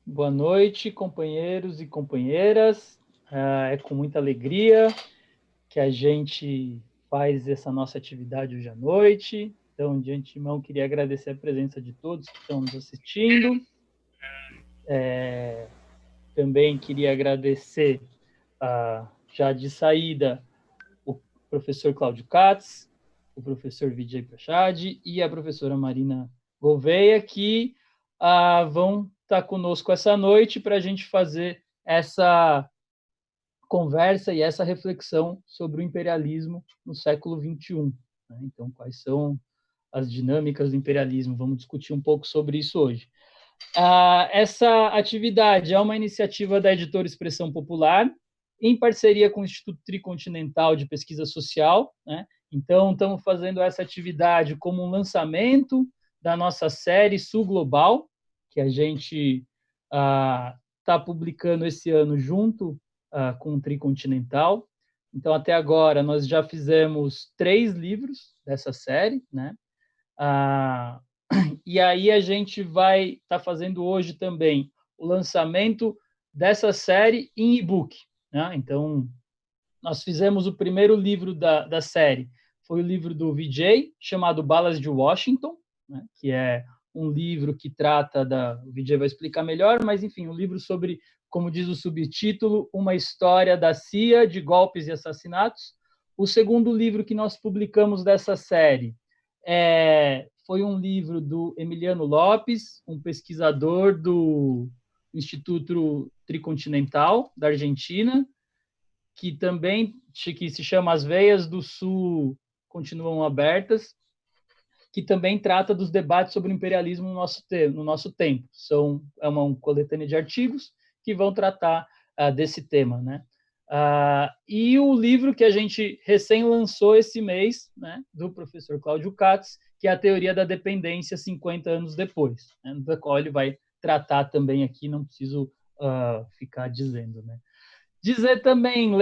Boa noite, companheiros e companheiras. É com muita alegria que a gente faz essa nossa atividade hoje à noite. Então, de antemão, queria agradecer a presença de todos que estão nos assistindo. Também queria agradecer, já de saída, o professor Claudio Katz, o professor Vijay Prashad e a professora Marina Gouvêa, que vão estar conosco essa noite para a gente fazer essa conversa e essa reflexão sobre o imperialismo no século XXI. Né? Então, quais são as dinâmicas do imperialismo? Vamos discutir um pouco sobre isso hoje. Essa atividade é uma iniciativa da Editora Expressão Popular, em parceria com o Instituto Tricontinental de Pesquisa Social. Né? Então, estamos fazendo essa atividade como um lançamento da nossa série Sul Global, que a gente está publicando esse ano junto com o Tricontinental. Então, até agora, nós já fizemos 3 livros dessa série, né? E aí a gente vai estar fazendo hoje também o lançamento dessa série em e-book. Né? Então, nós fizemos o primeiro livro da série, foi o livro do Vijay, chamado Balas de Washington, né? Que é um livro que trata o Vijay vai explicar melhor, mas, enfim, um livro sobre, como diz o subtítulo, uma história da CIA de golpes e assassinatos. O segundo livro que nós publicamos dessa série foi um livro do Emiliano Lopes, um pesquisador do Instituto Tricontinental, da Argentina, que também que se chama As Veias do Sul Continuam Abertas, que também trata dos debates sobre o imperialismo no nosso tempo. É uma coletânea de artigos que vão tratar desse tema. Né? E o livro que a gente recém lançou esse mês, né, do professor Claudio Katz, que é a Teoria da Dependência 50 anos depois, né, da qual ele vai tratar também aqui, não preciso ficar dizendo. Né? Dizer também,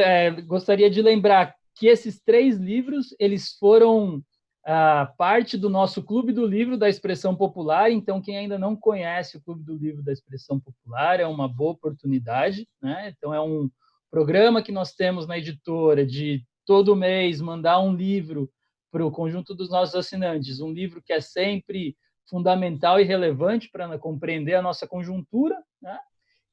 gostaria de lembrar que esses 3 livros, eles foram parte do nosso Clube do Livro da Expressão Popular. Então, quem ainda não conhece o Clube do Livro da Expressão Popular, é uma boa oportunidade. Né? Então, é um programa que nós temos na editora de todo mês mandar um livro para o conjunto dos nossos assinantes, um livro que é sempre fundamental e relevante para compreender a nossa conjuntura, né?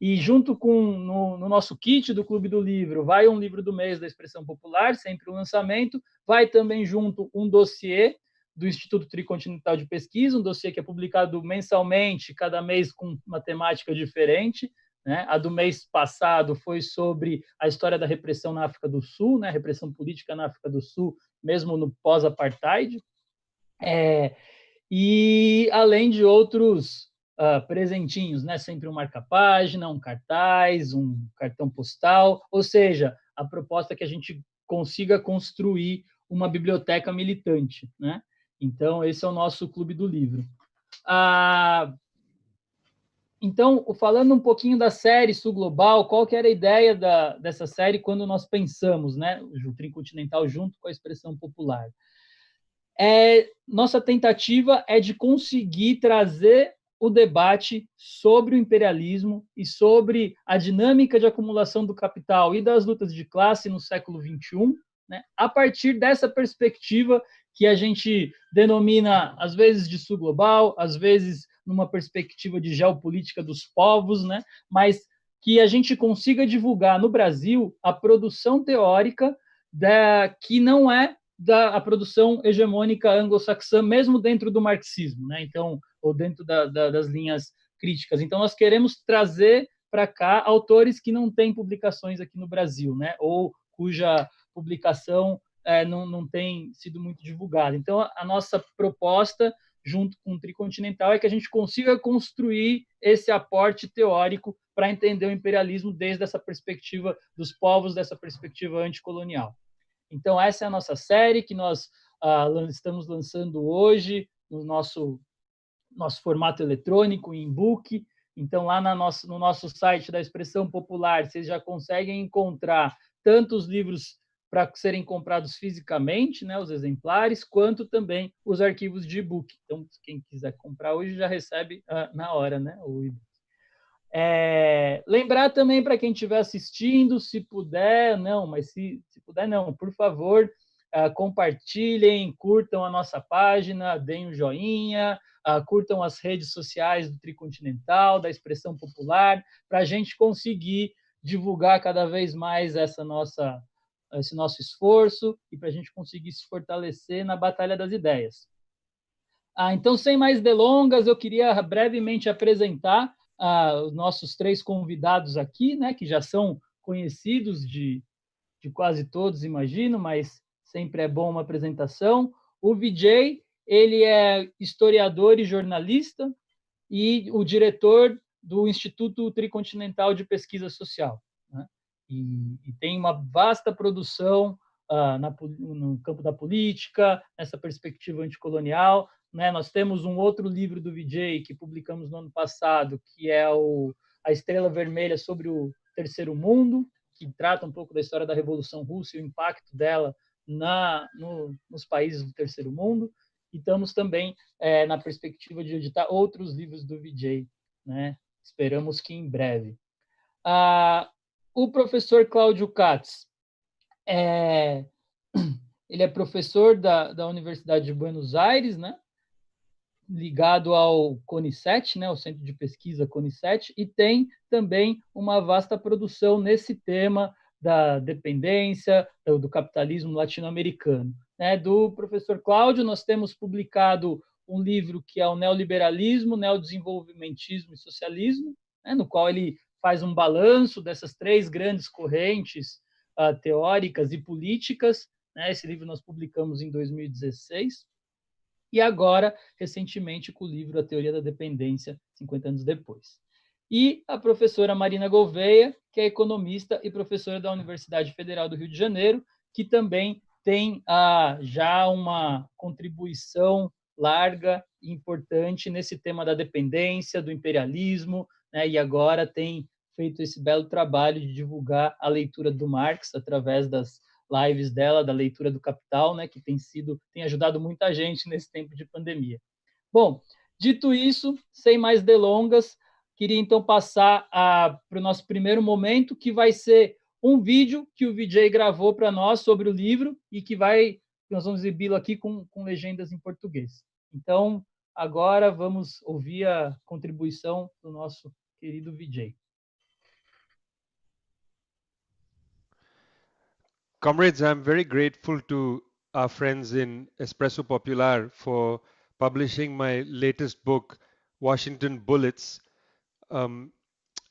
E junto com, no nosso kit do Clube do Livro, vai um livro do mês da Expressão Popular, sempre o lançamento, vai também junto um dossiê do Instituto Tricontinental de Pesquisa, um dossiê que é publicado mensalmente, cada mês com uma temática diferente. Né? A do mês passado foi sobre a história da repressão na África do Sul, né? Repressão política na África do Sul, mesmo no pós-apartheid. E além de outros presentinhos, né? Sempre um marca-página, um cartaz, um cartão postal, ou seja, a proposta é que a gente consiga construir uma biblioteca militante. Né? Então, esse é o nosso Clube do Livro. Então, falando um pouquinho da série Sul Global, qual que era a ideia dessa série quando nós pensamos, né, o Tricontinental junto com a Expressão Popular? Nossa tentativa é de conseguir trazer o debate sobre o imperialismo e sobre a dinâmica de acumulação do capital e das lutas de classe no século XXI, né, a partir dessa perspectiva que a gente denomina, às vezes, de sul global, às vezes numa perspectiva de geopolítica dos povos, né, mas que a gente consiga divulgar no Brasil a produção teórica que não é da produção hegemônica anglo-saxã, mesmo dentro do marxismo, né? Então, ou dentro das linhas críticas. Então, nós queremos trazer para cá autores que não têm publicações aqui no Brasil, né? Ou cuja publicação não tem sido muito divulgada. Então, a nossa proposta, junto com o Tricontinental, é que a gente consiga construir esse aporte teórico para entender o imperialismo desde essa perspectiva dos povos, dessa perspectiva anticolonial. Então, essa é a nossa série que nós estamos lançando hoje no nosso formato eletrônico, em e-book. Então, lá no nosso site da Expressão Popular, vocês já conseguem encontrar tanto os livros para serem comprados fisicamente, né, os exemplares, quanto também os arquivos de e-book. Então, quem quiser comprar hoje já recebe na hora, né, o e-book. Lembrar também para quem estiver assistindo, se puder, não, mas se puder, não, por favor, compartilhem, curtam a nossa página, deem um joinha, curtam as redes sociais do Tricontinental, da Expressão Popular, para a gente conseguir divulgar cada vez mais esse nosso esforço e para a gente conseguir se fortalecer na batalha das ideias. Então, sem mais delongas, eu queria brevemente apresentar os nossos 3 convidados aqui, né, que já são conhecidos de quase todos, imagino, mas sempre é bom uma apresentação. O Vijay, ele é historiador e jornalista e o diretor do Instituto Tricontinental de Pesquisa Social, né? E tem uma vasta produção no campo da política, nessa perspectiva anticolonial, né? Nós temos um outro livro do Vijay que publicamos no ano passado, que é A Estrela Vermelha sobre o Terceiro Mundo, que trata um pouco da história da Revolução Russa e o impacto dela nos países do Terceiro Mundo. E estamos também na perspectiva de editar outros livros do Vijay, né? Esperamos que em breve. O professor Claudio Katz, ele é professor da Universidade de Buenos Aires, né? Ligado ao CONICET, né? O Centro de Pesquisa CONICET, e tem também uma vasta produção nesse tema da dependência, do capitalismo latino-americano. Né? Do professor Cláudio, nós temos publicado um livro que é o Neoliberalismo, Neodesenvolvimentismo e Socialismo, né? No qual ele faz um balanço dessas 3 grandes correntes teóricas e políticas. Né? Esse livro nós publicamos em 2016. E agora, recentemente, com o livro A Teoria da Dependência, 50 anos depois. E a professora Marina Gouvêa, que é economista e professora da Universidade Federal do Rio de Janeiro, que também tem já uma contribuição larga e importante nesse tema da dependência, do imperialismo, né? E agora tem feito esse belo trabalho de divulgar a leitura do Marx através das lives dela, da leitura do Capital, né, que tem ajudado muita gente nesse tempo de pandemia. Bom, dito isso, sem mais delongas, queria então passar para o nosso primeiro momento, que vai ser um vídeo que o Vijay gravou para nós sobre o livro e que nós vamos exibi-lo aqui com legendas em português. Então, agora vamos ouvir a contribuição do nosso querido Vijay. Comrades, I'm very grateful to our friends in Espresso Popular for publishing my latest book, Washington Bullets.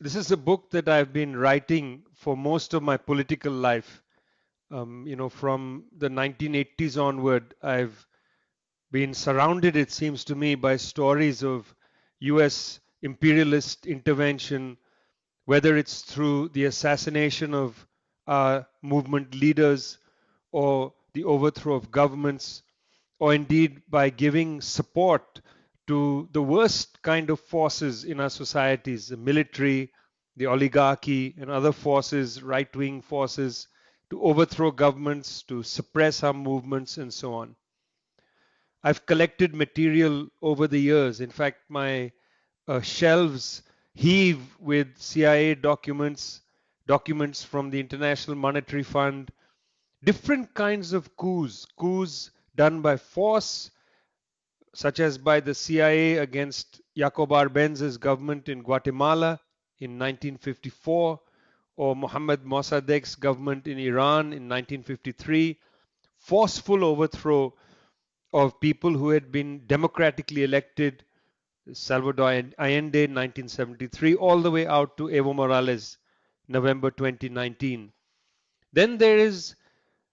This is a book that I've been writing for most of my political life. From the 1980s onward, I've been surrounded, it seems to me, by stories of US imperialist intervention, whether it's through the assassination of our movement leaders or the overthrow of governments, or indeed by giving support to the worst kind of forces in our societies, the military, the oligarchy, and other forces, right-wing forces, to overthrow governments, to suppress our movements, and so on. I've collected material over the years. In fact, my shelves heave with CIA documents from the International Monetary Fund, different kinds of coups done by force, such as by the CIA against Jacob Arbenz's government in Guatemala in 1954, or Mohammad Mossadegh's government in Iran in 1953, forceful overthrow of people who had been democratically elected, Salvador Allende in 1973, all the way out to Evo Morales, November 2019. Then there is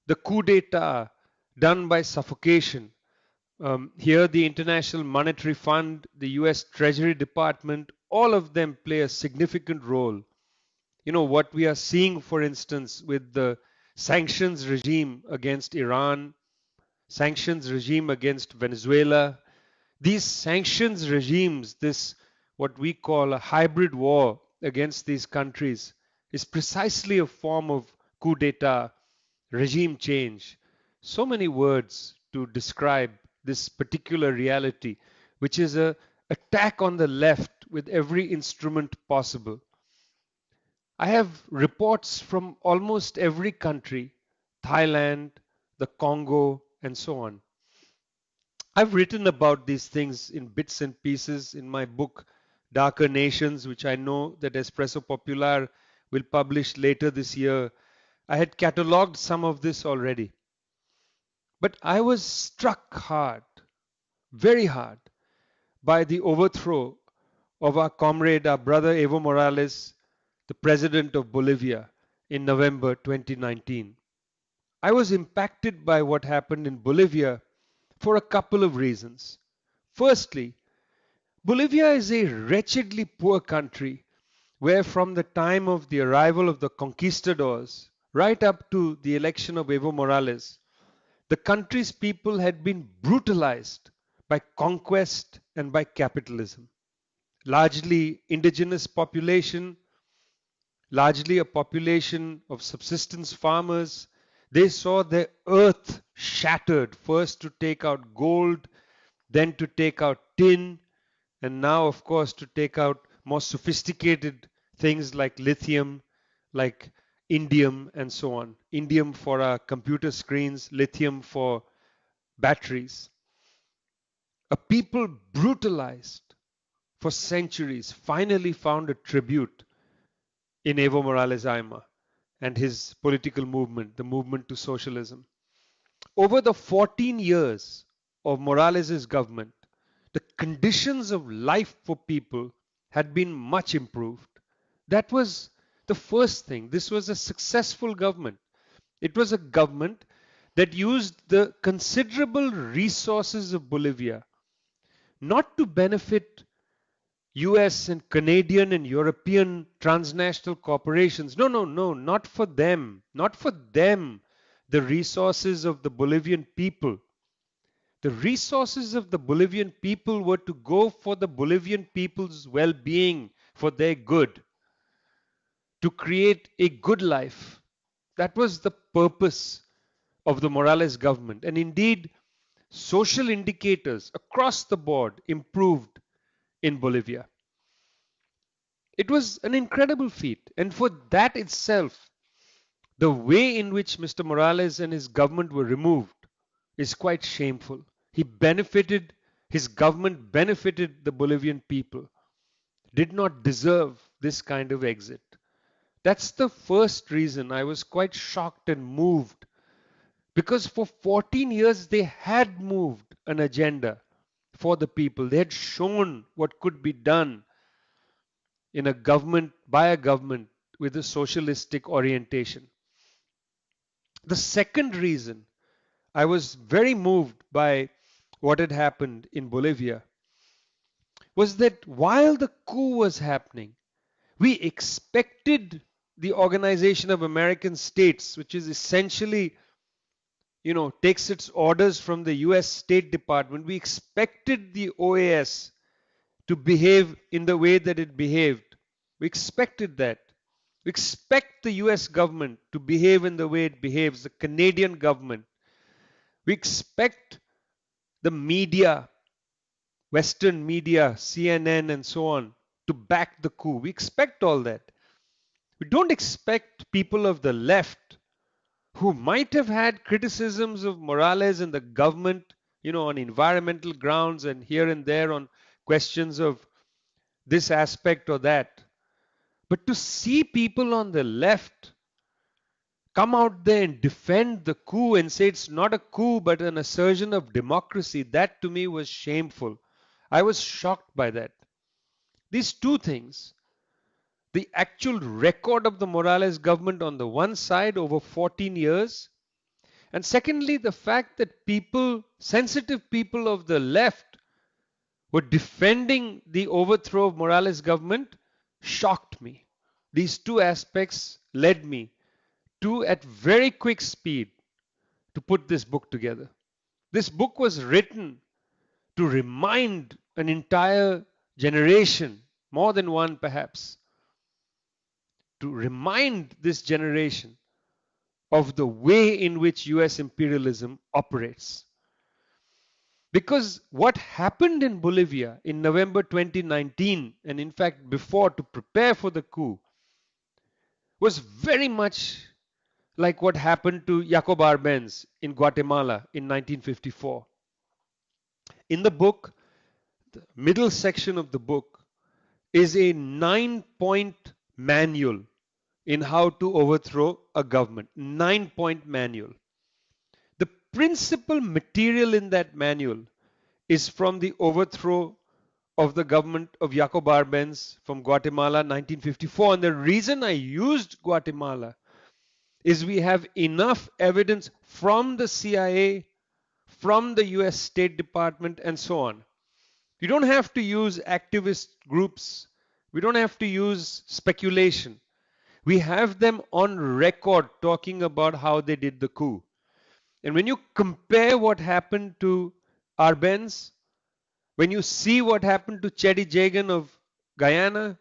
the coup d'etat done by suffocation. Here the International Monetary Fund, the US Treasury Department, all of them play a significant role. What we are seeing, for instance, with the sanctions regime against Iran, sanctions regime against Venezuela, these sanctions regimes, this what we call a hybrid war against these countries, is precisely a form of coup d'etat, regime change. So many words to describe this particular reality, which is an attack on the left with every instrument possible. I have reports from almost every country, Thailand, the Congo, and so on. I've written about these things in bits and pieces in my book, Darker Nations, which I know that Espresso Popular will publish later this year. I had catalogued some of this already. But I was struck hard, very hard, by the overthrow of our comrade, our brother Evo Morales, the president of Bolivia, in November 2019. I was impacted by what happened in Bolivia for a couple of reasons. Firstly, Bolivia is a wretchedly poor country where from the time of the arrival of the conquistadors right up to the election of Evo Morales, the country's people had been brutalized by conquest and by capitalism. Largely indigenous population, largely a population of subsistence farmers. They saw their earth shattered, first to take out gold, then to take out tin, and now, of course, to take out more sophisticated things like lithium, like indium, and so on. Indium for our computer screens, lithium for batteries. A people brutalized for centuries finally found a tribute in Evo Morales Ayma and his political movement, the movement to socialism. Over the 14 years of Morales' government, the conditions of life for people had been much improved. That was the first thing. This was a successful government. It was a government that used the considerable resources of Bolivia not to benefit US and Canadian and European transnational corporations. No, no, no, not for them. Not for them, the resources of the Bolivian people. The resources of the Bolivian people were to go for the Bolivian people's well-being, for their good, to create a good life. That was the purpose of the Morales government. And indeed, social indicators across the board improved in Bolivia. It was an incredible feat. And for that itself, the way in which Mr. Morales and his government were removed is quite shameful. His government benefited the Bolivian people, did not deserve this kind of exit. That's the first reason I was quite shocked and moved, because for 14 years they had moved an agenda for the people. They had shown what could be done in a government, by a government with a socialistic orientation. The second reason I was very moved by what had happened in Bolivia was that while the coup was happening, we expected the Organization of American States, which is essentially, takes its orders from the US State Department. We expected the OAS to behave in the way that it behaved. We expected that. We expect the US government to behave in the way it behaves, the Canadian government. We expect the media, Western media, CNN and so on, to back the coup. We expect all that. We don't expect people of the left who might have had criticisms of Morales and the government, on environmental grounds and here and there on questions of this aspect or that. But to see people on the left come out there and defend the coup and say it's not a coup but an assertion of democracy, that to me was shameful. I was shocked by that. These two things, the actual record of the Morales government on the one side over 14 years, and secondly, the fact that people, sensitive people of the left, were defending the overthrow of Morales' government, shocked me. These two aspects led me to, at very quick speed, to put this book together. This book was written to remind an entire generation, more than one perhaps, to remind this generation of the way in which US imperialism operates. Because what happened in Bolivia in November 2019, and in fact before, to prepare for the coup, was very much like what happened to Jacob Arbenz in Guatemala in 1954. In the book, the middle section of the book is a 9-point manual in how to overthrow a government. 9-point manual. The principal material in that manual is from the overthrow of the government of Jacob Arbenz from Guatemala 1954. And the reason I used Guatemala is we have enough evidence from the CIA, from the US State Department, and so on. You don't have to use activist groups. We don't have to use speculation. We have them on record talking about how they did the coup. And when you compare what happened to Arbenz, when you see what happened to Chedi Jagan of Guyana,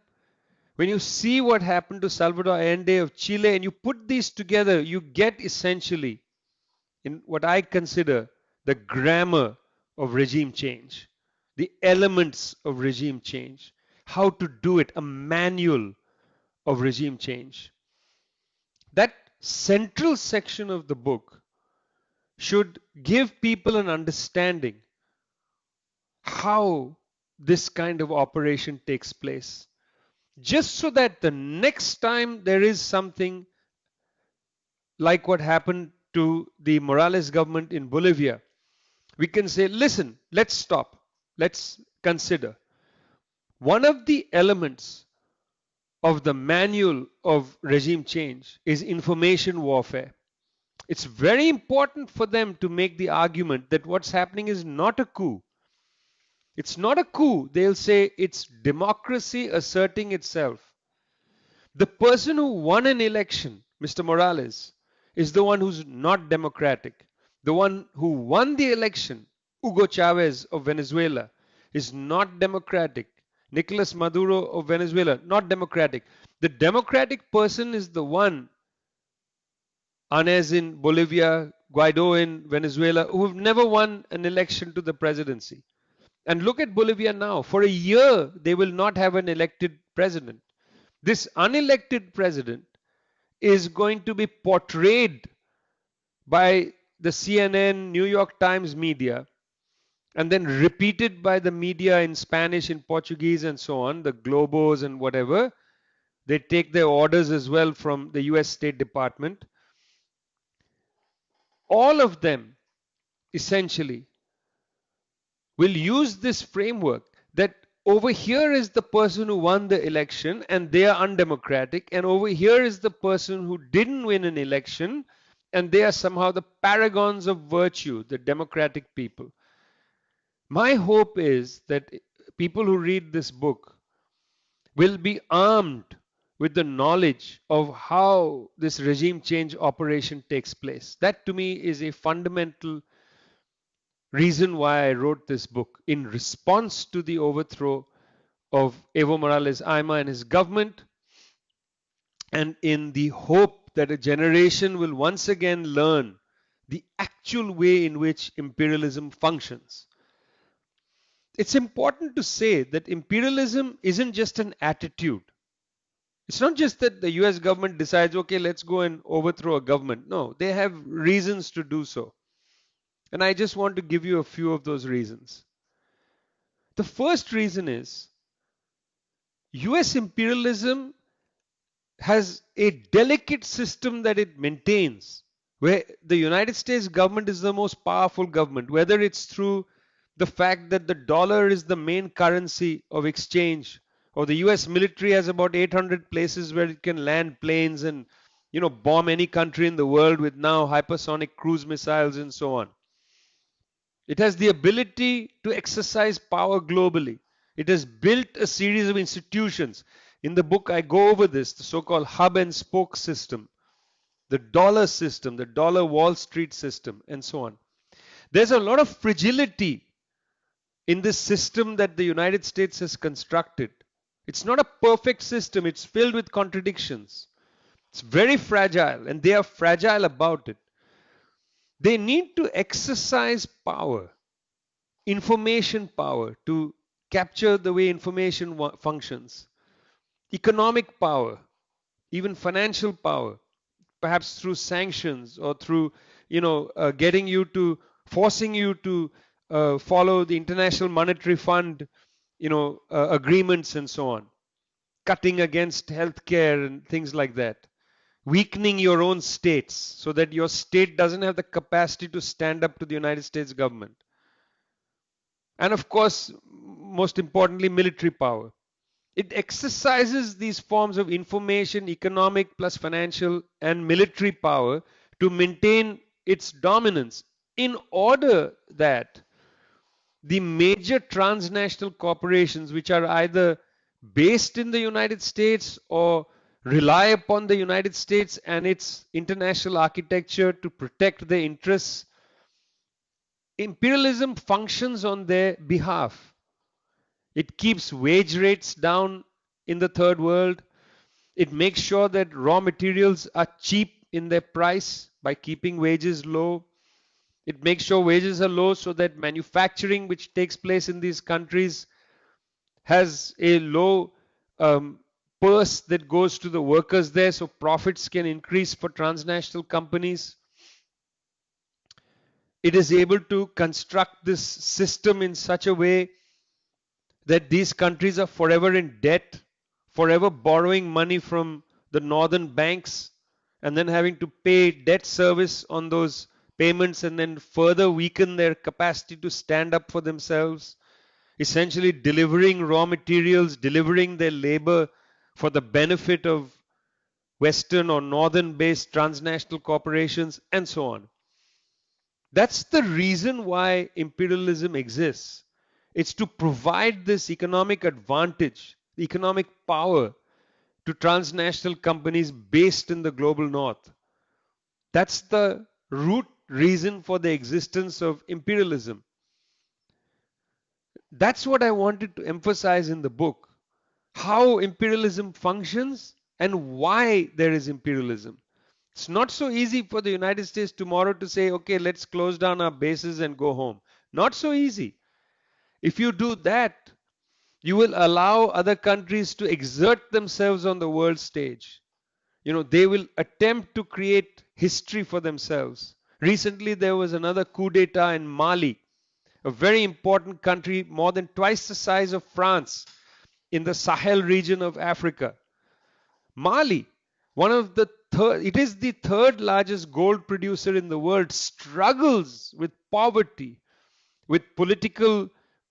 when you see what happened to Salvador Allende of Chile, and you put these together, you get essentially in what I consider the grammar of regime change, the elements of regime change, how to do it, a manual of regime change. That central section of the book should give people an understanding how this kind of operation takes place. Just so that the next time there is something like what happened to the Morales government in Bolivia, we can say, listen, let's stop. Let's consider. One of the elements of the manual of regime change is information warfare. It's very important for them to make the argument that what's happening is not a coup. It's not a coup. They'll say it's democracy asserting itself. The person who won an election, Mr. Morales, is the one who's not democratic. The one who won the election, Hugo Chavez of Venezuela, is not democratic. Nicolas Maduro of Venezuela, not democratic. The democratic person is the one, Anez in Bolivia, Guaido in Venezuela, who have never won an election to the presidency. And look at Bolivia now. For a year, they will not have an elected president. This unelected president is going to be portrayed by the CNN, New York Times media, and then repeated by the media in Spanish, in Portuguese, and so on, the Globos and whatever. They take their orders as well from the US State Department. All of them, essentially, will use this framework that over here is the person who won the election and they are undemocratic, and over here is the person who didn't win an election and they are somehow the paragons of virtue, the democratic people. My hope is that people who read this book will be armed with the knowledge of how this regime change operation takes place. That to me is a fundamental reason why I wrote this book, in response to the overthrow of Evo Morales Ayma and his government, and in the hope that a generation will once again learn the actual way in which imperialism functions. It's important to say that imperialism isn't just an attitude. It's not just that the US government decides, okay, let's go and overthrow a government. No, they have reasons to do so. And I just want to give you a few of those reasons. The first reason is US imperialism has a delicate system that it maintains, where the United States government is the most powerful government, whether it's through the fact that the dollar is the main currency of exchange, or the US military has about 800 places where it can land planes and bomb any country in the world with now hypersonic cruise missiles and so on. It has the ability to exercise power globally. It has built a series of institutions. In the book, I go over this, the so-called hub and spoke system, the dollar Wall Street system, and so on. There's a lot of fragility in this system that the United States has constructed. It's not a perfect system. It's filled with contradictions. It's very fragile, and they are fragile about it. They need to exercise power information power to capture the way information functions, economic power, even financial power, perhaps through sanctions or through, getting you to, forcing you to follow the International Monetary Fund, agreements and so on, cutting against healthcare and things like that, weakening your own states so that your state doesn't have the capacity to stand up to the United States government. And of course, most importantly, military power. It exercises these forms of information, economic plus financial and military power to maintain its dominance in order that the major transnational corporations, which are either based in the United States or rely upon the United States and its international architecture to protect their interests, imperialism functions on their behalf. It keeps wage rates down in the third world. It makes sure that raw materials are cheap in their price by keeping wages low. It makes sure wages are low so that manufacturing which takes place in these countries has a low purse that goes to the workers there, so profits can increase for transnational companies. It is able to construct this system in such a way that these countries are forever in debt, forever borrowing money from the northern banks and then having to pay debt service on those payments and then further weaken their capacity to stand up for themselves, essentially delivering raw materials, delivering their labor for the benefit of Western or Northern-based transnational corporations, and so on. That's the reason why imperialism exists. It's to provide this economic advantage, economic power to transnational companies based in the global north. That's the root reason for the existence of imperialism. That's what I wanted to emphasize in the book. How imperialism functions and why there is imperialism. It's not so easy for the United States tomorrow to say, okay, let's close down our bases and go home. Not so easy. If you do that, you will allow other countries to exert themselves on the world stage. They will attempt to create history for themselves. Recently, there was another coup d'etat in Mali, a very important country, more than twice the size of France, in the Sahel region of Africa. Mali, it is the third largest gold producer in the world, struggles with poverty, with political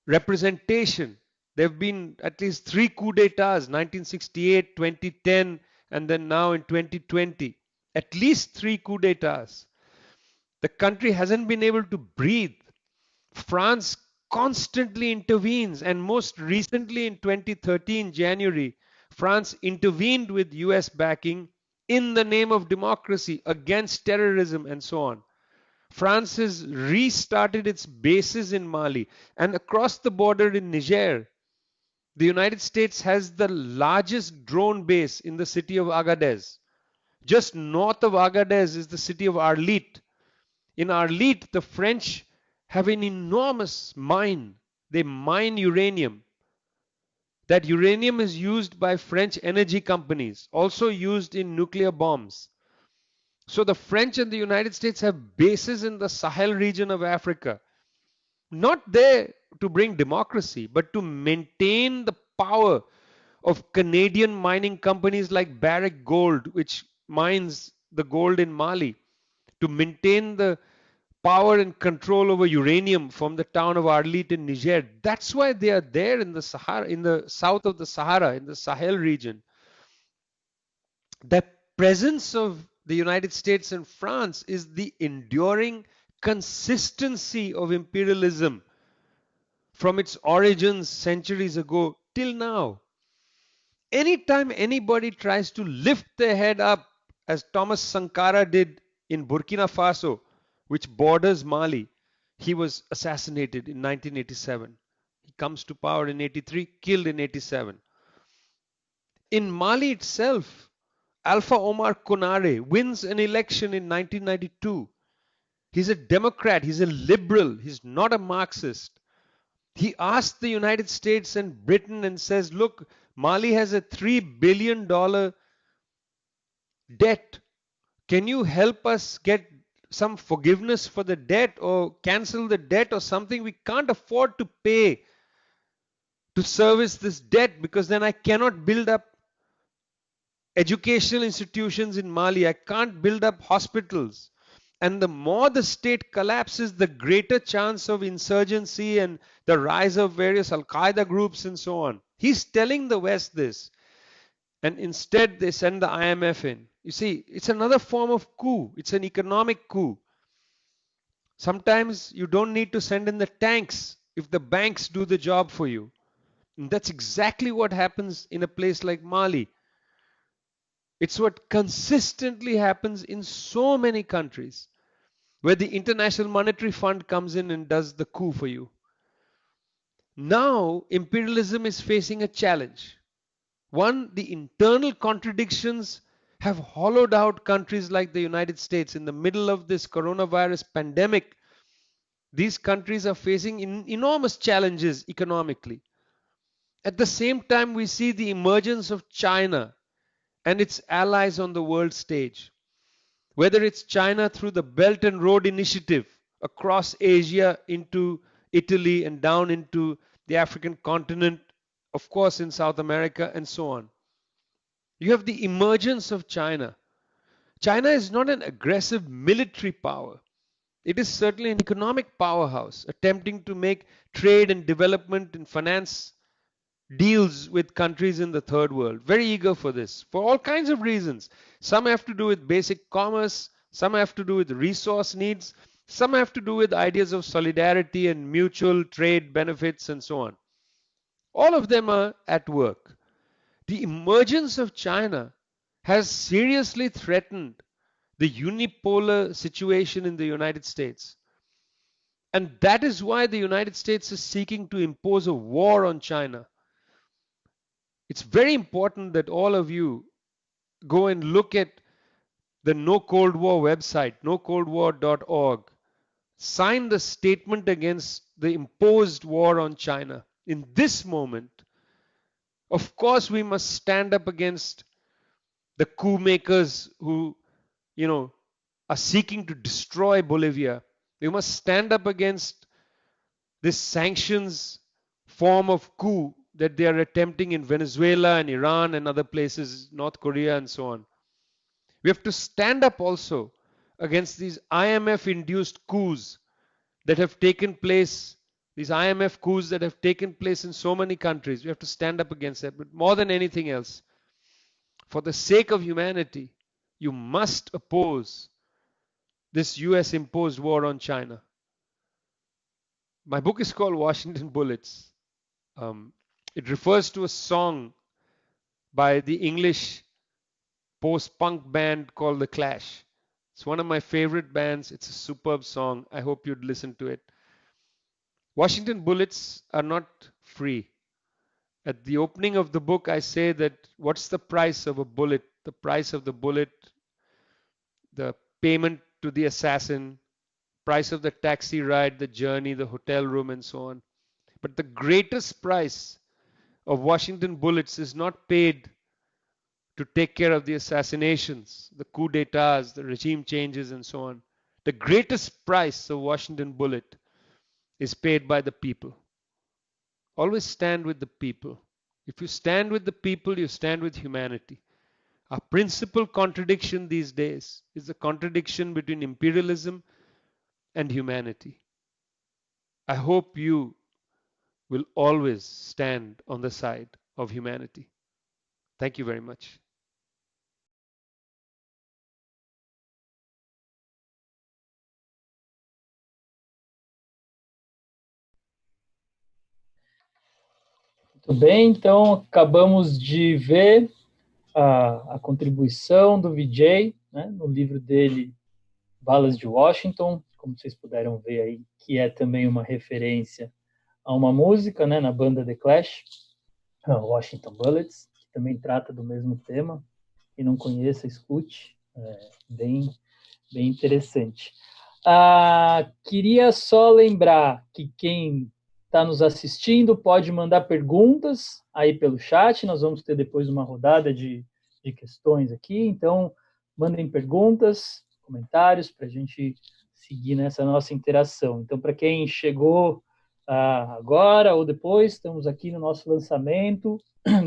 representation. There have been at least 3 coups d'etats, 1968, 2010, and then now in 2020. At least 3 coups d'etats. The country hasn't been able to breathe. France constantly intervenes, and most recently in 2013, January, France intervened with US backing in the name of democracy against terrorism and so on. France has restarted its bases in Mali and across the border in Niger. The United States has the largest drone base in the city of Agadez. Just north of Agadez is the city of Arlit. In Arlit, the French have an enormous mine. They mine uranium. That uranium is used by French energy companies, also used in nuclear bombs. So the French and the United States have bases in the Sahel region of Africa. Not there to bring democracy, but to maintain the power of Canadian mining companies like Barrick Gold, which mines the gold in Mali, to maintain the power and control over uranium from the town of Arlit in Niger. That's why they are there in the Sahara, in the south of the Sahara, in the Sahel region. The presence of the United States and France is the enduring consistency of imperialism from its origins centuries ago till now. Anytime anybody tries to lift their head up, as Thomas Sankara did in Burkina Faso, which borders Mali, he was assassinated in 1987. He comes to power in 83, killed in 87. In Mali itself, Alpha Omar Konare wins an election in 1992. He's a Democrat, he's a liberal, he's not a Marxist. He asked the United States and Britain and says, look, Mali has a $3 billion debt. Can you help us get some forgiveness for the debt or cancel the debt or something? We can't afford to pay to service this debt because then I cannot build up educational institutions in Mali. I can't build up hospitals. And the more the state collapses, the greater chance of insurgency and the rise of various Al-Qaeda groups and so on. He's telling the West this. And instead they send the IMF in. You see, it's another form of coup. It's an economic coup. Sometimes you don't need to send in the tanks if the banks do the job for you. And that's exactly what happens in a place like Mali. It's what consistently happens in so many countries where the International Monetary Fund comes in and does the coup for you. Now, imperialism is facing a challenge. One, the internal contradictions have hollowed out countries like the United States. In the middle of this coronavirus pandemic, these countries are facing enormous challenges economically. At the same time, we see the emergence of China and its allies on the world stage. Whether it's China through the Belt and Road Initiative across Asia into Italy and down into the African continent, of course in South America and so on. You have the emergence of China. China is not an aggressive military power. It is certainly an economic powerhouse attempting to make trade and development and finance deals with countries in the third world. Very eager for this, for all kinds of reasons. Some have to do with basic commerce, some have to do with resource needs, some have to do with ideas of solidarity and mutual trade benefits and so on. All of them are at work. The emergence of China has seriously threatened the unipolar situation in the United States. And that is why the United States is seeking to impose a war on China. It's very important that all of you go and look at the No Cold War website, nocoldwar.org. Sign the statement against the imposed war on China. In this moment, of course, we must stand up against the coup makers who, are seeking to destroy Bolivia. We must stand up against this sanctions form of coup that they are attempting in Venezuela and Iran and other places, North Korea and so on. We have to stand up also against these IMF-induced coups that have taken place, these IMF coups that have taken place in so many countries. We have to stand up against that. But more than anything else, for the sake of humanity, you must oppose this US-imposed war on China. My book is called Washington Bullets. It refers to a song by the English post-punk band called The Clash. It's one of my favorite bands. It's a superb song. I hope you'd listen to it. Washington Bullets are not free. At the opening of the book, I say that what's the price of a bullet? The price of the bullet, the payment to the assassin, price of the taxi ride, the journey, the hotel room, and so on. But the greatest price of Washington Bullets is not paid to take care of the assassinations, the coup d'etats, the regime changes, and so on. The greatest price of Washington Bullet is paid by the people. Always stand with the people. If you stand with the people, you stand with humanity. Our principal contradiction these days is the contradiction between imperialism and humanity. I hope you will always stand on the side of humanity. Thank you very much. Muito bem, então acabamos de ver a contribuição do Vijay, né, no livro dele, Balas de Washington, como vocês puderam ver aí, que é também uma referência a uma música, né, na banda The Clash, Washington Bullets, que também trata do mesmo tema. Quem não conheça, escute, bem interessante. Queria só lembrar que quem está nos assistindo pode mandar perguntas aí pelo chat, nós vamos ter depois uma rodada de questões aqui, então mandem perguntas, comentários, para a gente seguir nessa nossa interação. Então, para quem chegou agora ou depois, estamos aqui no nosso lançamento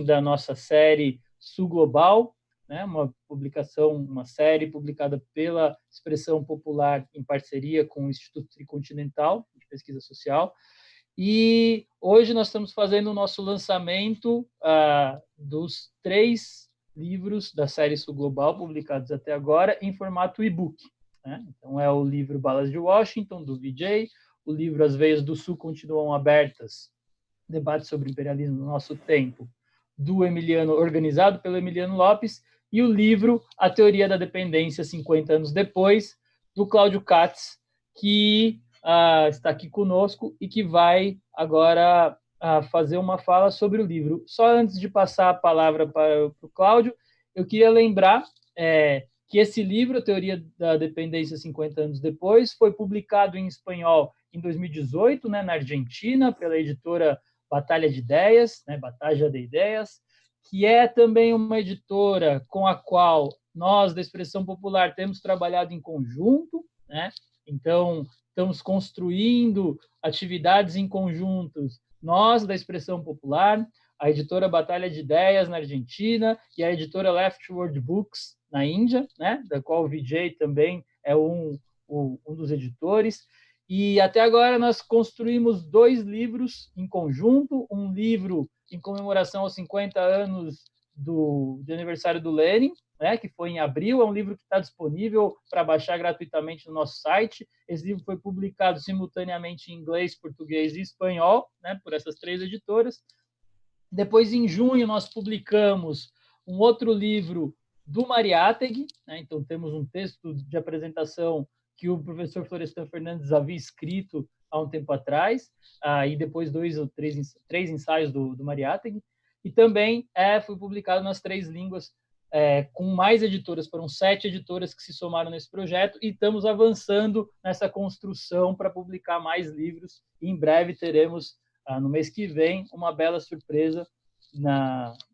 da nossa série Sul Global, né, uma série publicada pela Expressão Popular em parceria com o Instituto Tricontinental de Pesquisa Social. E hoje nós estamos fazendo o nosso lançamento dos 3 livros da série Sul Global, publicados até agora, em formato e-book. Né? Então, é o livro Balas de Washington, do Vijay, o livro As Veias do Sul Continuam Abertas, debate sobre imperialismo no nosso tempo, do Emiliano, organizado pelo Emiliano Lopes, e o livro A Teoria da Dependência, 50 anos depois, do Claudio Katz, que está aqui conosco e que vai agora fazer uma fala sobre o livro. Só antes de passar a palavra para o Cláudio, eu queria lembrar que esse livro, A Teoria da Dependência 50 anos depois, foi publicado em espanhol em 2018, né, na Argentina, pela editora Batalha de Ideias, né, Batalha de Ideias, que é também uma editora com a qual nós, da Expressão Popular, temos trabalhado em conjunto, né? Então, estamos construindo atividades em conjuntos, nós, da Expressão Popular, a editora Batalha de Ideias, na Argentina, e a editora Leftward Books, na Índia, né? Da qual o Vijay também é um dos editores. E até agora nós construímos 2 livros em conjunto, um livro em comemoração aos 50 anos de aniversário do Lenin, né, que foi em abril, é um livro que está disponível para baixar gratuitamente no nosso site. Esse livro foi publicado simultaneamente em inglês, português e espanhol, né, por essas 3 editoras. Depois, em junho, nós publicamos um outro livro do Mariátegui, né, então temos um texto de apresentação que o professor Florestan Fernandes havia escrito há um tempo atrás, e depois 2 ou 3 ensaios do Mariátegui, e também foi publicado nas 3 línguas, com mais editoras, foram 7 editoras que se somaram nesse projeto, e estamos avançando nessa construção para publicar mais livros, e em breve teremos, no mês que vem, uma bela surpresa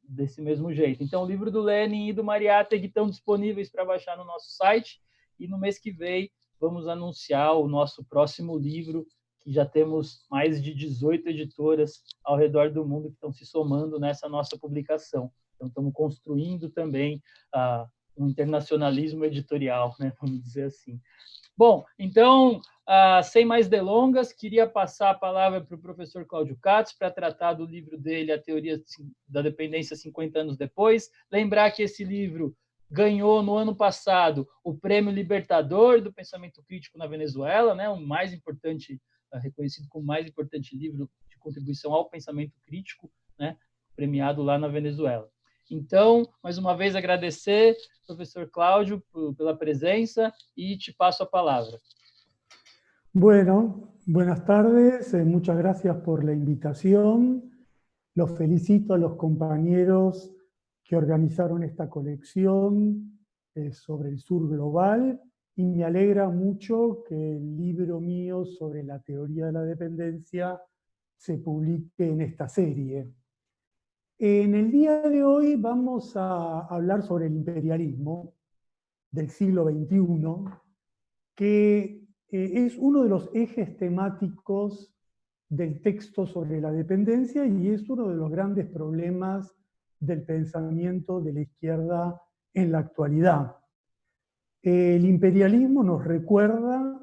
desse mesmo jeito. Então, o livro do Lenin e do Mariátegui estão disponíveis para baixar no nosso site, e no mês que vem vamos anunciar o nosso próximo livro, que já temos mais de 18 editoras ao redor do mundo que estão se somando nessa nossa publicação. Então, estamos construindo também um internacionalismo editorial, né, vamos dizer assim. Bom, então, sem mais delongas, queria passar a palavra para o professor Claudio Katz para tratar do livro dele, A Teoria da Dependência 50 anos depois. Lembrar que esse livro ganhou, no ano passado, o Prêmio Libertador do Pensamento Crítico na Venezuela, né, o mais importante, reconhecido como o mais importante livro de contribuição ao pensamento crítico, né, premiado lá na Venezuela. Então, mais uma vez, agradecer, professor Cláudio, pela presença y te paso a palabra. Bueno, buenas tardes, muchas gracias por la invitación. Los felicito a los compañeros que organizaron esta colección sobre el sur global y me alegra mucho que el libro mío sobre la teoría de la dependencia se publique en esta serie. En el día de hoy vamos a hablar sobre el imperialismo del siglo XXI, que es uno de los ejes temáticos del texto sobre la dependencia y es uno de los grandes problemas del pensamiento de la izquierda en la actualidad. El imperialismo nos recuerda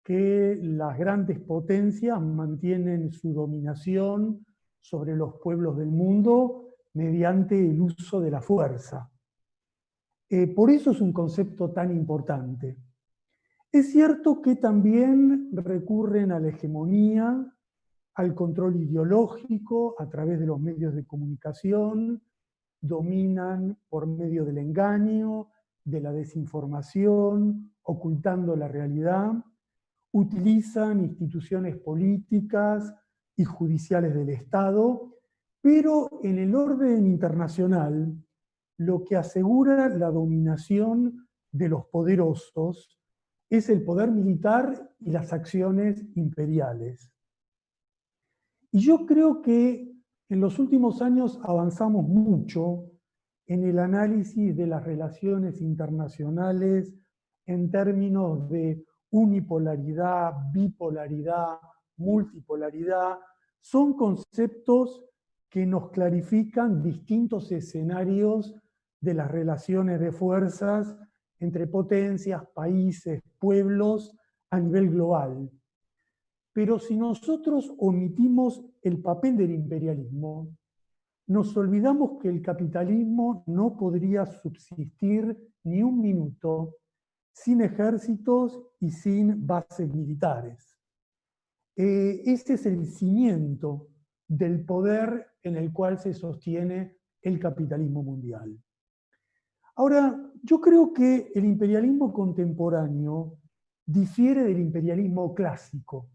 que las grandes potencias mantienen su dominación sobre los pueblos del mundo mediante el uso de la fuerza. Por eso es un concepto tan importante. Es cierto que también recurren a la hegemonía, al control ideológico a través de los medios de comunicación, dominan por medio del engaño, de la desinformación, ocultando la realidad, utilizan instituciones políticas y judiciales del Estado, pero en el orden internacional, lo que asegura la dominación de los poderosos es el poder militar y las acciones imperiales. Y yo creo que en los últimos años avanzamos mucho en el análisis de las relaciones internacionales en términos de unipolaridad, bipolaridad, multipolaridad. Son conceptos que nos clarifican distintos escenarios de las relaciones de fuerzas entre potencias, países, pueblos a nivel global. Pero si nosotros omitimos el papel del imperialismo, nos olvidamos que el capitalismo no podría subsistir ni un minuto sin ejércitos y sin bases militares. Ese es el cimiento del poder en el cual se sostiene el capitalismo mundial. Ahora, yo creo que el imperialismo contemporáneo difiere del imperialismo clásico.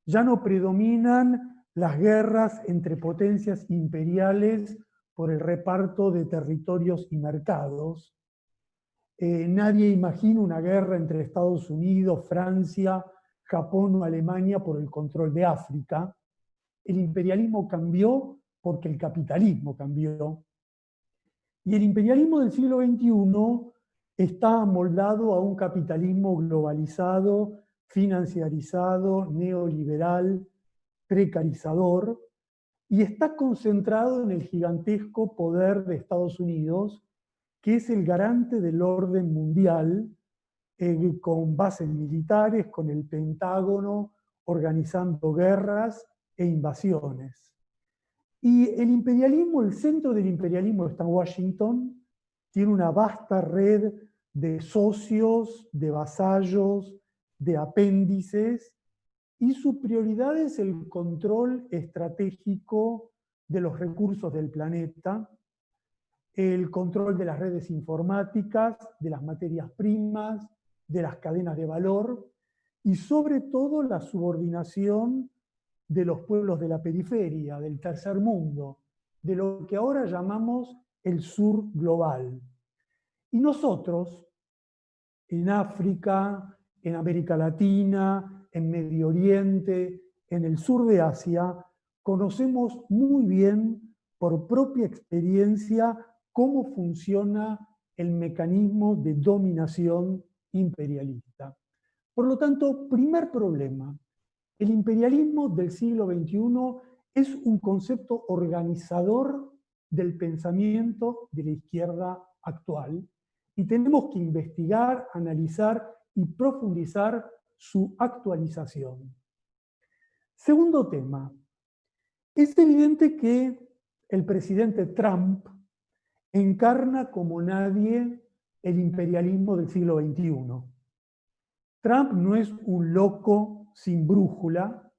Ya no predominan las guerras entre potencias imperiales por el reparto de territorios y mercados. Nadie imagina una guerra entre Estados Unidos, Francia, Japón o Alemania por el control de África. El imperialismo cambió porque el capitalismo cambió. Y el imperialismo del siglo XXI está amoldado a un capitalismo globalizado, financiarizado, neoliberal, precarizador, y está concentrado en el gigantesco poder de Estados Unidos, que es el garante del orden mundial, con bases militares, con el Pentágono, organizando guerras e invasiones. Y el imperialismo, el centro del imperialismo está en Washington, tiene una vasta red de socios, de vasallos, de apéndices, y su prioridad es el control estratégico de los recursos del planeta, el control de las redes informáticas, de las materias primas, de las cadenas de valor, y sobre todo la subordinación de los pueblos de la periferia, del tercer mundo, de lo que ahora llamamos el sur global. Y nosotros, en África, en América Latina, en Medio Oriente, en el sur de Asia, conocemos muy bien, por propia experiencia, cómo funciona el mecanismo de dominación imperialista. Por lo tanto, primer problema, el imperialismo del siglo XXI es un concepto organizador del pensamiento de la izquierda actual y tenemos que investigar, analizar y profundizar su actualización. Segundo tema, es evidente que el presidente Trump encarna como nadie el imperialismo del siglo XXI. Trump no es un loco sin brújula,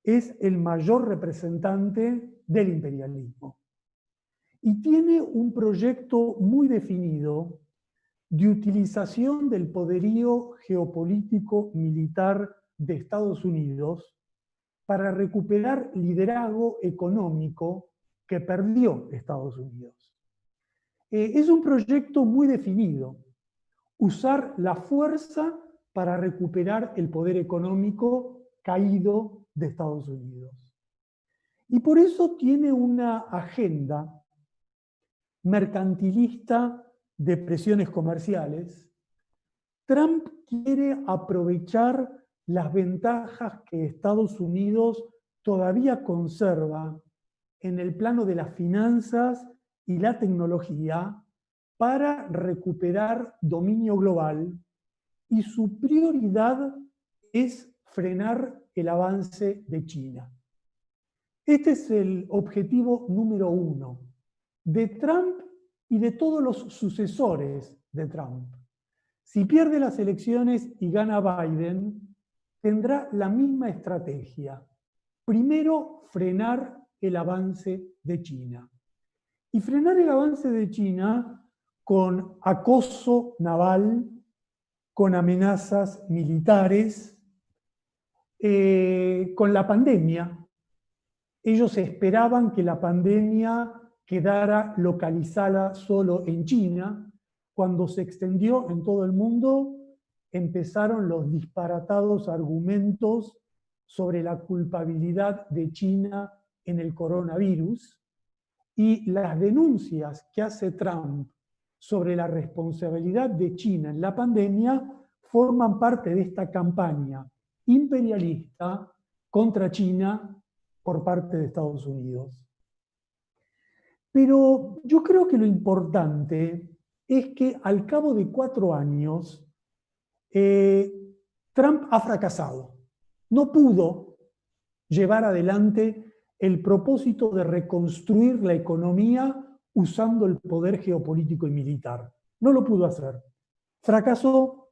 es el mayor representante del imperialismo. Y tiene un proyecto muy definido de utilización del poderío geopolítico militar de Estados Unidos para recuperar liderazgo económico que perdió Estados Unidos. Es un proyecto muy definido, usar la fuerza para recuperar el poder económico caído de Estados Unidos. Y por eso tiene una agenda mercantilista de presiones comerciales. Trump quiere aprovechar las ventajas que Estados Unidos todavía conserva en el plano de las finanzas y la tecnología para recuperar dominio global, y su prioridad es frenar el avance de China. Este es el objetivo número 1 de Trump y de todos los sucesores de Trump. Si pierde las elecciones y gana Biden, tendrá la misma estrategia. Primero, frenar el avance de China. Y frenar el avance de China con acoso naval, con amenazas militares, con la pandemia. Ellos esperaban que la pandemia quedara localizada solo en China. Cuando se extendió en todo el mundo, empezaron los disparatados argumentos sobre la culpabilidad de China en el coronavirus, y las denuncias que hace Trump sobre la responsabilidad de China en la pandemia forman parte de esta campaña imperialista contra China por parte de Estados Unidos. Pero yo creo que lo importante es que al cabo de 4 años, Trump ha fracasado. No pudo llevar adelante el propósito de reconstruir la economía usando el poder geopolítico y militar. No lo pudo hacer. Fracasó,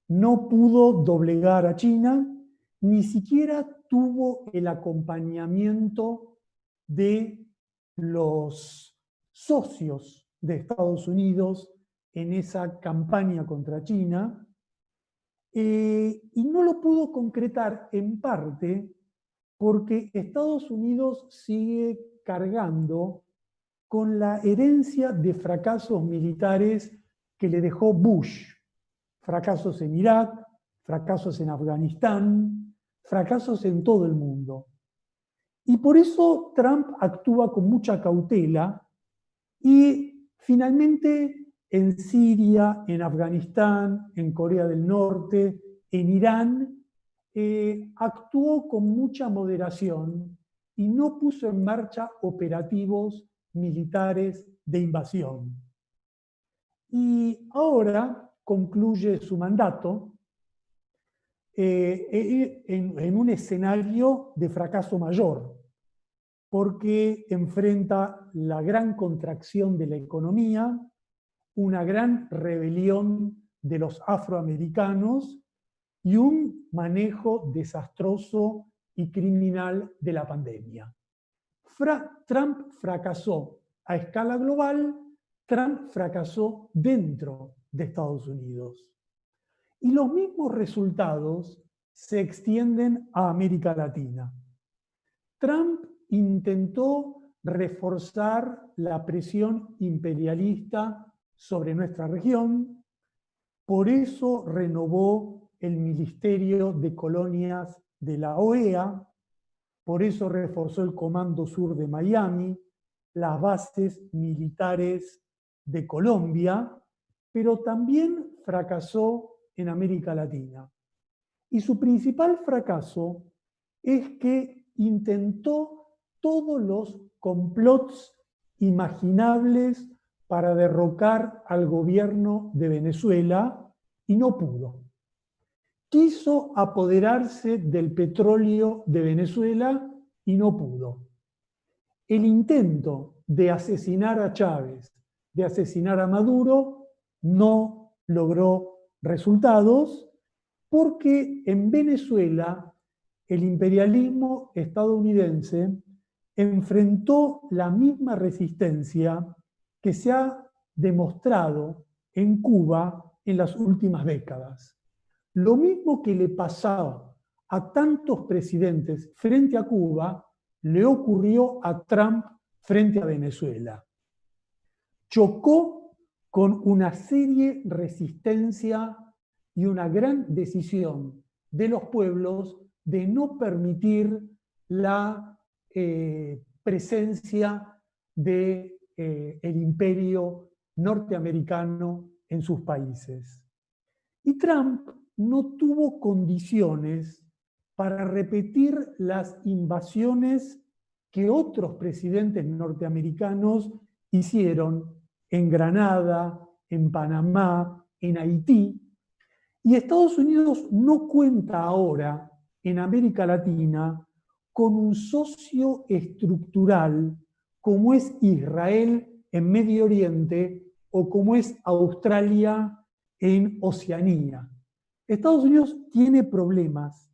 no pudo doblegar a China, ni siquiera tuvo el acompañamiento de los socios de Estados Unidos en esa campaña contra China, y no lo pudo concretar en parte porque Estados Unidos sigue cargando con la herencia de fracasos militares que le dejó Bush. Fracasos en Irak, fracasos en Afganistán, fracasos en todo el mundo. Y por eso Trump actúa con mucha cautela y finalmente en Siria, en Afganistán, en Corea del Norte, en Irán, actuó con mucha moderación y no puso en marcha operativos militares de invasión. Y ahora concluye su mandato en un escenario de fracaso mayor, porque enfrenta la gran contracción de la economía, una gran rebelión de los afroamericanos y un manejo desastroso y criminal de la pandemia. Trump fracasó a escala global, Trump fracasó dentro de Estados Unidos. Y los mismos resultados se extienden a América Latina. Trump intentó reforzar la presión imperialista sobre nuestra región, por eso renovó el Ministerio de Colonias de la OEA, por eso reforzó el Comando Sur de Miami, las bases militares de Colombia, pero también fracasó en América Latina. Y su principal fracaso es que intentó todos los complots imaginables para derrocar al gobierno de Venezuela y no pudo. Quiso apoderarse del petróleo de Venezuela y no pudo. El intento de asesinar a Chávez, de asesinar a Maduro, no logró resultados porque en Venezuela el imperialismo estadounidense enfrentó la misma resistencia que se ha demostrado en Cuba en las últimas décadas. Lo mismo que le pasaba a tantos presidentes frente a Cuba, le ocurrió a Trump frente a Venezuela. Chocó con una seria resistencia y una gran decisión de los pueblos de no permitir la presencia del imperio norteamericano en sus países. Y Trump no tuvo condiciones para repetir las invasiones que otros presidentes norteamericanos hicieron en Granada, en Panamá, en Haití. Y Estados Unidos no cuenta ahora en América Latina con un socio estructural como es Israel en Medio Oriente o como es Australia en Oceanía. Estados Unidos tiene problemas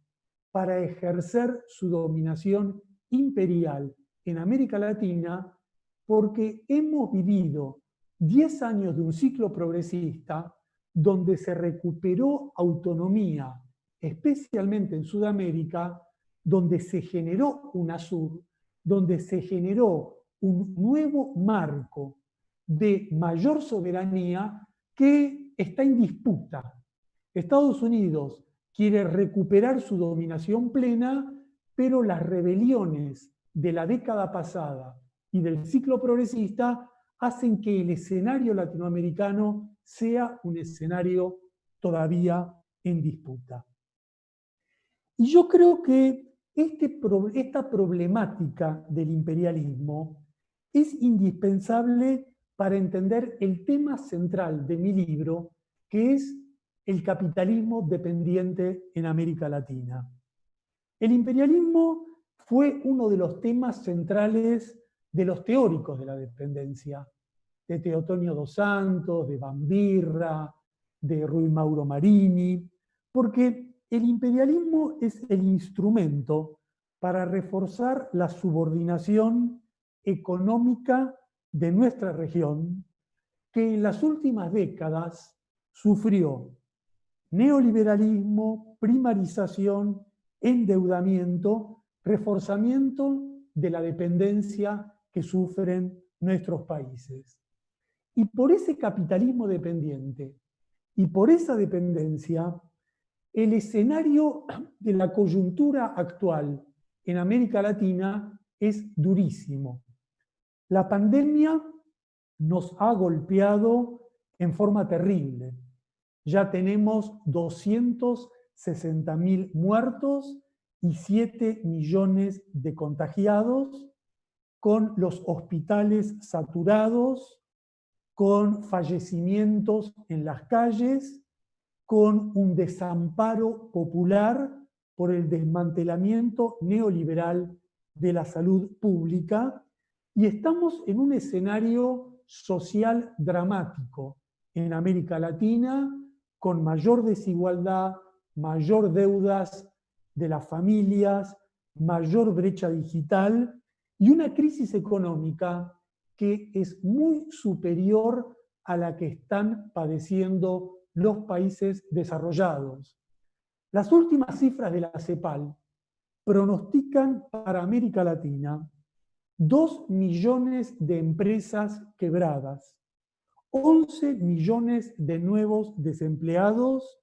para ejercer su dominación imperial en América Latina porque hemos vivido 10 años de un ciclo progresista donde se recuperó autonomía, especialmente en Sudamérica, donde se generó UNASUR, donde se generó un nuevo marco de mayor soberanía que está en disputa. Estados Unidos quiere recuperar su dominación plena pero las rebeliones de la década pasada y del ciclo progresista hacen que el escenario latinoamericano sea un escenario todavía en disputa. Y yo creo que esta problemática del imperialismo es indispensable para entender el tema central de mi libro, que es el capitalismo dependiente en América Latina. El imperialismo fue uno de los temas centrales de los teóricos de la dependencia, de Teotonio dos Santos, de Bambirra, de Rui Mauro Marini, porque el imperialismo es el instrumento para reforzar la subordinación económica de nuestra región, que en las últimas décadas sufrió neoliberalismo, primarización, endeudamiento, reforzamiento de la dependencia que sufren nuestros países. Y por ese capitalismo dependiente y por esa dependencia, el escenario de la coyuntura actual en América Latina es durísimo. La pandemia nos ha golpeado en forma terrible. Ya tenemos 260.000 muertos y 7 millones de contagiados, con los hospitales saturados, con fallecimientos en las calles, con un desamparo popular por el desmantelamiento neoliberal de la salud pública, y estamos en un escenario social dramático en América Latina, con mayor desigualdad, mayor deudas de las familias, mayor brecha digital y una crisis económica que es muy superior a la que están padeciendo los países desarrollados. Las últimas cifras de la CEPAL pronostican para América Latina 2 millones de empresas quebradas, 11 millones de nuevos desempleados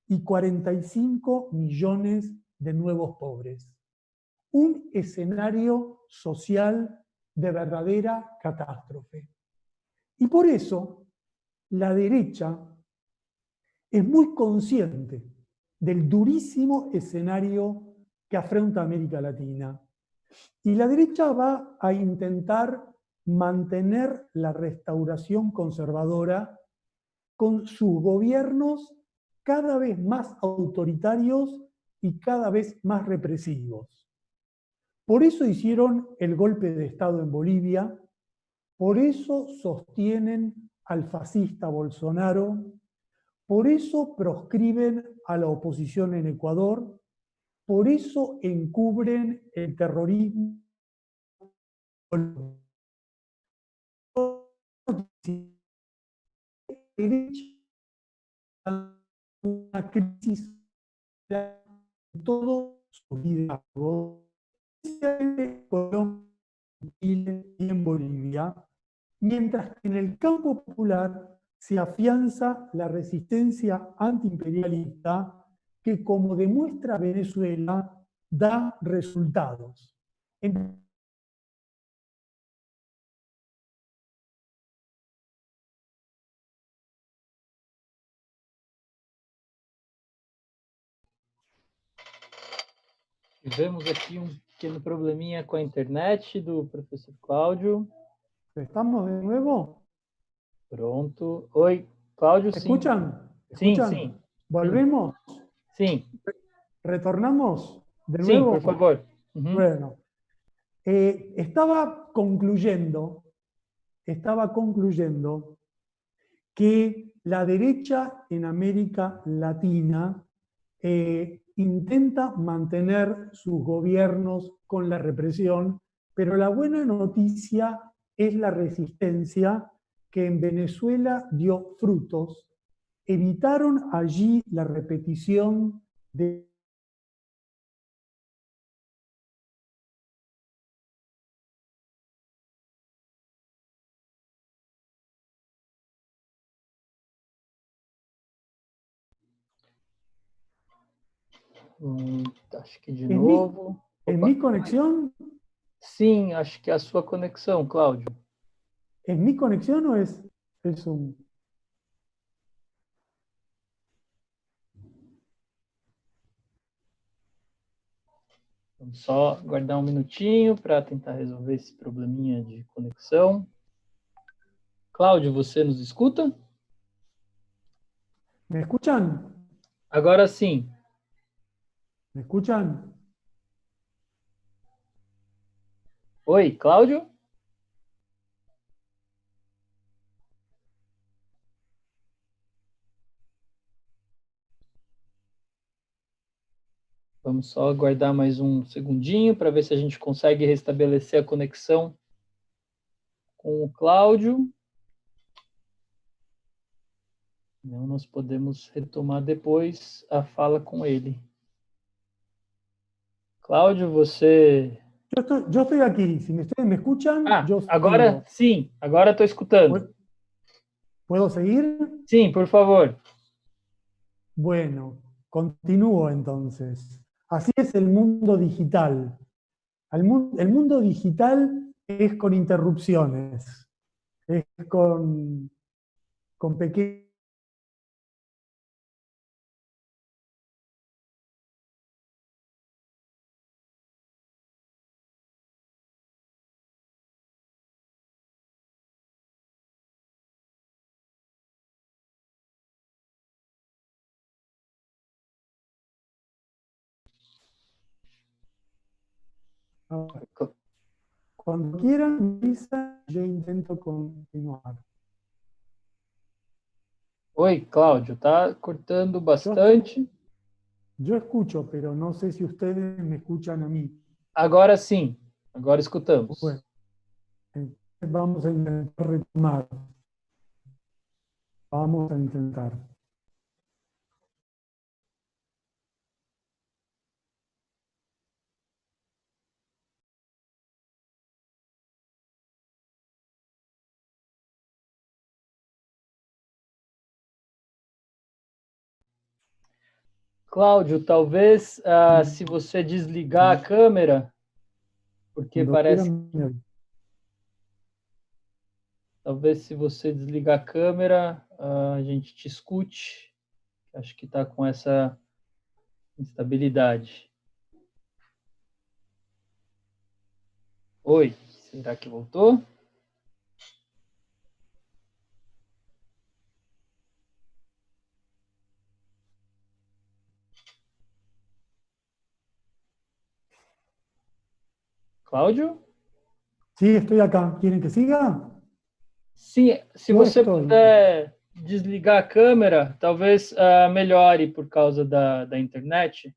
y 45 millones de nuevos pobres. Un escenario social de verdadera catástrofe. Y por eso la derecha es muy consciente del durísimo escenario que afronta América Latina. Y la derecha va a intentar mantener la restauración conservadora con sus gobiernos cada vez más autoritarios y cada vez más represivos. Por eso hicieron el golpe de Estado en Bolivia, por eso sostienen al fascista Bolsonaro, por eso proscriben a la oposición en Ecuador, por eso encubren el terrorismo. Una crisis en todo su liderazgo, especialmente en Colombia, Chile y en Bolivia, mientras que en el campo popular se afianza la resistencia antiimperialista que, como demuestra Venezuela, da resultados. Tivemos aqui um pequeno probleminha com a internet do professor Cláudio. ¿Estamos de nuevo? Pronto. Oi, Cláudio, sim. ¿Escuchan? Sim, ¿Escuchan? sim. ¿Volvemos? Sim. ¿Retornamos de Sim, nuevo? por favor. Uhum. Bueno, estaba concluyendo que la derecha en América Latina intenta mantener sus gobiernos con la represión, pero la buena noticia es la resistencia que en Venezuela dio frutos. Evitaron allí la repetición de Acho que de novo. ¿Es Opa. mi conexión? Sim, acho que é a sua conexão, Cláudio. ¿Es mi conexión o es un... Vamos só aguardar um minutinho para tentar resolver esse probleminha de conexão. Cláudio, você nos escuta? ¿Me escuchan? Agora sim. ¿Me escuchan? Oi, Cláudio? Vamos só aguardar mais um segundinho para ver se a gente consegue restabelecer a conexão com o Cláudio. Não, nós podemos retomar depois a fala com ele. Cláudio, você... Yo estoy aquí. Si ustedes me escuchan, yo agora sigo. sim, agora estou escutando. ¿Puedo seguir? Sim, por favor. Bueno, continúo entonces. Así es el mundo digital. El mundo digital es con interrupciones, es con pequeños... Cuando quieran, me avisan, yo intento continuar. Oi, Cláudio, tá cortando bastante. Yo escucho, pero no sé si ustedes me escuchan a mí. Agora sim, agora escutamos. Bueno, vamos a intentar retomar. Vamos a intentar. Cláudio, talvez se você desligar a câmera, porque parece... Talvez se você desligar a câmera, a gente te escute. Acho que está com essa instabilidade. Oi, será que voltou? Cláudio? Sí, estoy acá. ¿Quieren que siga? Sim, se você puder desligar a câmera, talvez melhore por causa da internet.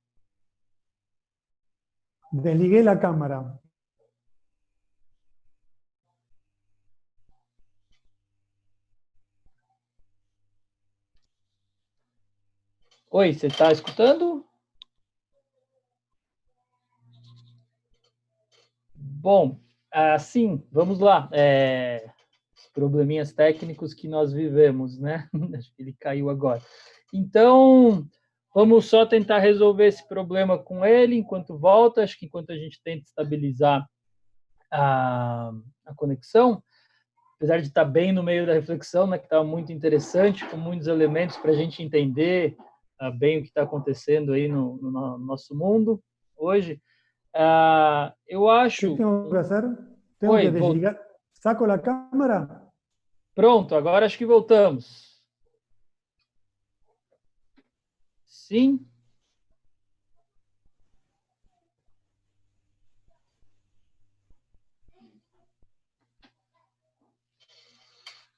Desligué la cámara. Oi, você está escutando? Bom, sim, vamos lá. Probleminhas técnicos que nós vivemos, né? Acho que ele caiu agora. Então, vamos só tentar resolver esse problema com ele enquanto volta. Acho que enquanto a gente tenta estabilizar a conexão, apesar de estar bem no meio da reflexão, né, que está muito interessante, com muitos elementos para a gente entender bem o que está acontecendo aí no nosso mundo hoje. Eu acho... O que tenho que fazer? Tenho que desligar. Saco a câmera? Pronto, agora acho que voltamos. Sim.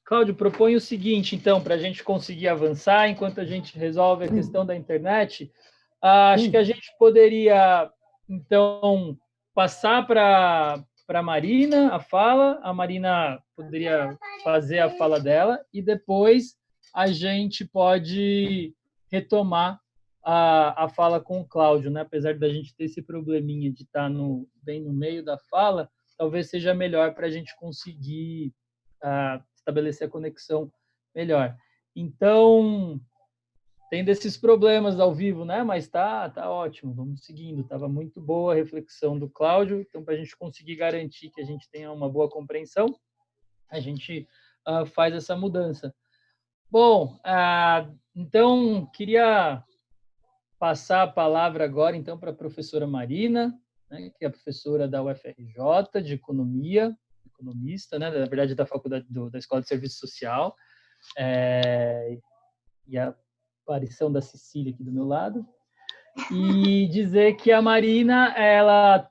Cláudio, propõe o seguinte, então, para a gente conseguir avançar, enquanto a gente resolve a questão da internet, acho que a gente poderia, então, passar para a Marina a fala, a Marina poderia fazer a fala dela, e depois a gente pode retomar a fala com o Cláudio, né? Apesar da gente ter esse probleminha de estar bem no meio da fala, talvez seja melhor para a gente conseguir estabelecer a conexão melhor. Então, tem desses problemas ao vivo, né? Mas tá ótimo, vamos seguindo. Estava muito boa a reflexão do Cláudio, então para a gente conseguir garantir que a gente tenha uma boa compreensão, a gente faz essa mudança. Bom, então queria passar a palavra agora então para a professora Marina, né, que é a professora da UFRJ de economia, economista, né, na verdade da faculdade da Escola de Serviço Social, e a aparição da Cecília aqui do meu lado, e dizer que a Marina, ela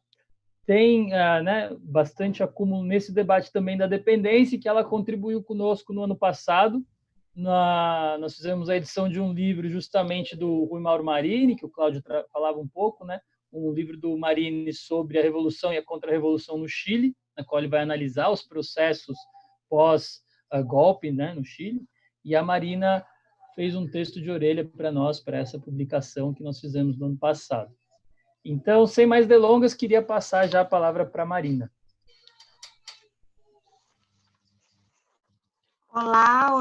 tem né, bastante acúmulo nesse debate também da dependência, e que ela contribuiu conosco no ano passado. Nós fizemos a edição de um livro justamente do Rui Mauro Marini, que o Cláudio falava um pouco, né? Um livro do Marini sobre a Revolução e a Contra-Revolução no Chile, na qual ele vai analisar os processos pós-golpe, né, no Chile. E a Marina fez um texto de orelha para nós, para essa publicação que nós fizemos no ano passado. Então, sem mais delongas, queria passar já a palavra para a Marina. Olá,